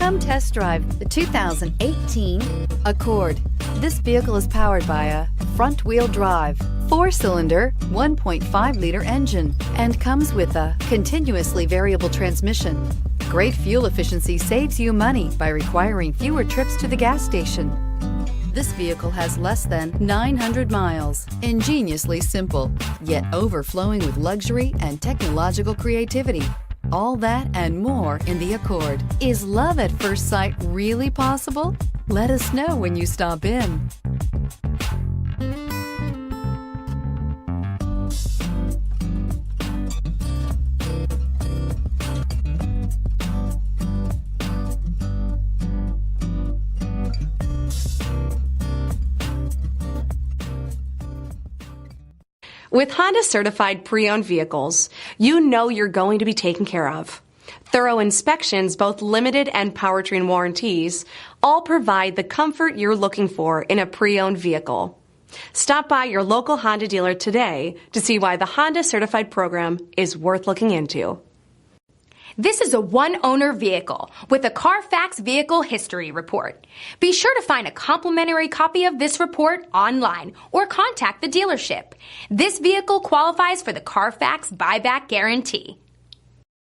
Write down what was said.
Come test drive the 2018 Accord. This vehicle is powered by a front-wheel drive, 4-cylinder, 1.5-liter engine, and comes with a continuously variable transmission. Great fuel efficiency saves you money by requiring fewer trips to the gas station. This vehicle has less than 900 miles. Ingeniously simple, yet overflowing with luxury and technological creativity. All that and more in the Accord. Is love at first sight really possible? Let us know when you stop in. With Honda certified pre-owned vehicles, you know you're going to be taken care of. Thorough inspections, both limited and powertrain warranties, all provide the comfort you're looking for in a pre-owned vehicle. Stop by your local Honda dealer today to see why the Honda certified program is worth looking into. This is a one-owner vehicle with a CARFAX Vehicle History Report. Be sure to find a complimentary copy of this report online or contact the dealership. This vehicle qualifies for the CARFAX Buyback Guarantee.